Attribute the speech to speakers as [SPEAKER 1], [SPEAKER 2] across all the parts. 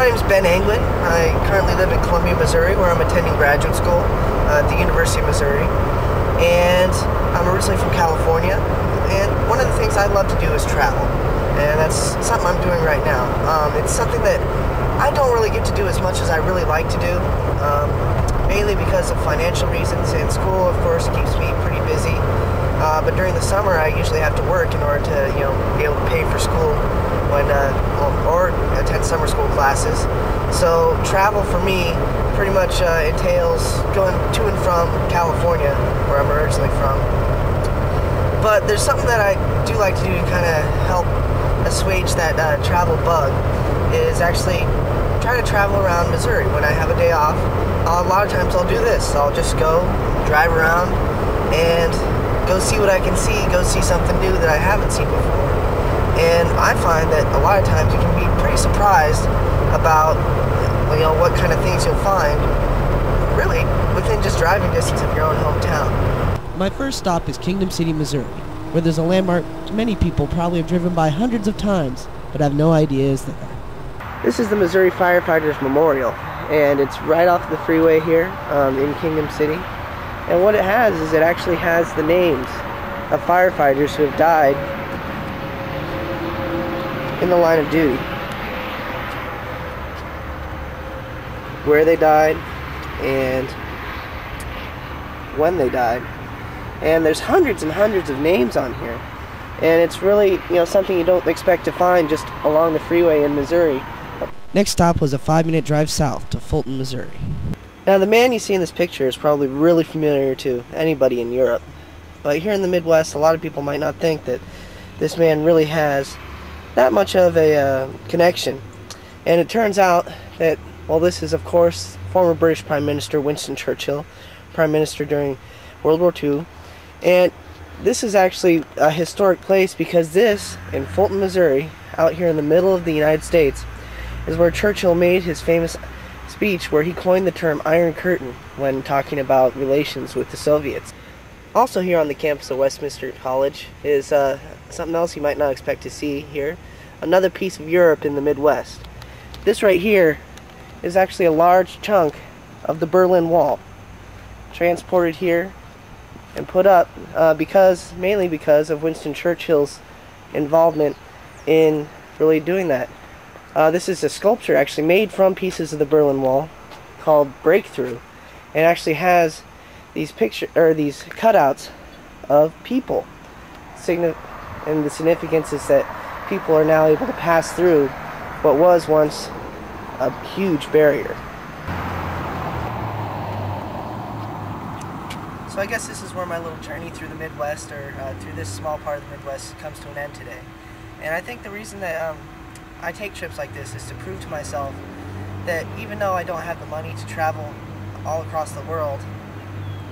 [SPEAKER 1] My name is Ben Anglin. I currently live in Columbia, Missouri, where I'm attending graduate school at the University of Missouri. And I'm originally from California. And one of the things I love to do is travel. And that's something I'm doing right now. It's something that I don't really get to do as much as I really like to do. Mainly because of financial reasons. And school, of course, keeps me pretty busy. But during the summer, I usually have to work in order to, be able to pay for school or attend summer school classes. So travel for me pretty much entails going to and from California, where I'm originally from. But there's something that I do like to do to kind of help assuage that travel bug, is actually try to travel around Missouri when I have a day off. A lot of times I'll do this. I'll just go drive around and go see what I can see, go see something new that I haven't seen before. And I find that a lot of times you can be pretty surprised about what kind of things you'll find really within just driving distance of your own hometown.
[SPEAKER 2] My first stop is Kingdom City, Missouri, where there's a landmark many people probably have driven by hundreds of times but have no idea is there.
[SPEAKER 1] This is the Missouri Firefighters Memorial, and it's right off the freeway here in Kingdom City. And what it has is it actually has the names of firefighters who have died in the line of duty, where they died and when they died. And there's hundreds and hundreds of names on here, and it's really something you don't expect to find just along the freeway in Missouri.
[SPEAKER 2] Next stop was a 5-minute drive south to Fulton, Missouri.
[SPEAKER 1] Now the man you see in this picture is probably really familiar to anybody in Europe, but here in the Midwest a lot of people might not think that this man really has that much of a connection. And it turns out that, well, this is of course former British Prime Minister Winston Churchill, Prime Minister during World War II. And this is actually a historic place because this, in Fulton, Missouri, out here in the middle of the United States, is where Churchill made his famous speech where he coined the term Iron Curtain when talking about relations with the Soviets. Also here on the campus of Westminster College is something else you might not expect to see here. Another piece of Europe in the Midwest. This right here is actually a large chunk of the Berlin Wall, transported here and put up mainly because of Winston Churchill's involvement in really doing that. This is a sculpture actually made from pieces of the Berlin Wall called Breakthrough, and actually has these these cutouts of people. And the significance is that people are now able to pass through what was once a huge barrier. So I guess this is where my little journey through the Midwest, or through this small part of the Midwest, comes to an end today. And I think the reason that I take trips like this is to prove to myself that even though I don't have the money to travel all across the world,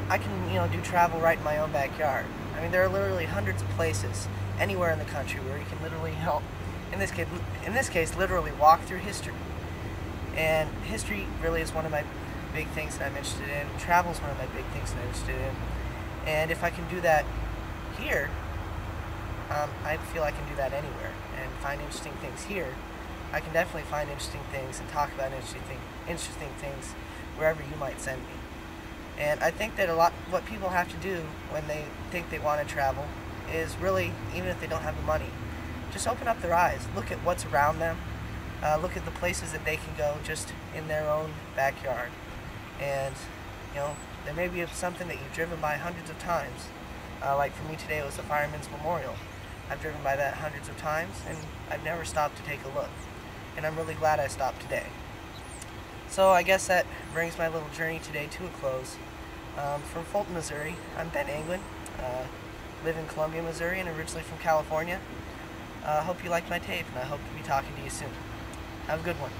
[SPEAKER 1] I can do travel right in my own backyard. I mean, there are literally hundreds of places anywhere in the country where you can literally in this case literally walk through history. And history really is one of my big things that I'm interested in. Travel is one of my big things that I'm interested in. And if I can do that here, I feel I can do that anywhere and find interesting things here. I can definitely find interesting things and talk about interesting things wherever you might send me. And I think that what people have to do when they think they want to travel is really, even if they don't have the money, just open up their eyes, look at what's around them, look at the places that they can go just in their own backyard. And there may be something that you've driven by hundreds of times. Like for me today, it was the Fireman's Memorial. I've driven by that hundreds of times, and I've never stopped to take a look. And I'm really glad I stopped today. So I guess that brings my little journey today to a close. From Fulton, Missouri, I'm Ben Anglin. Live in Columbia, Missouri, and originally from California. Hope you liked my tape, and I hope to be talking to you soon. Have a good one.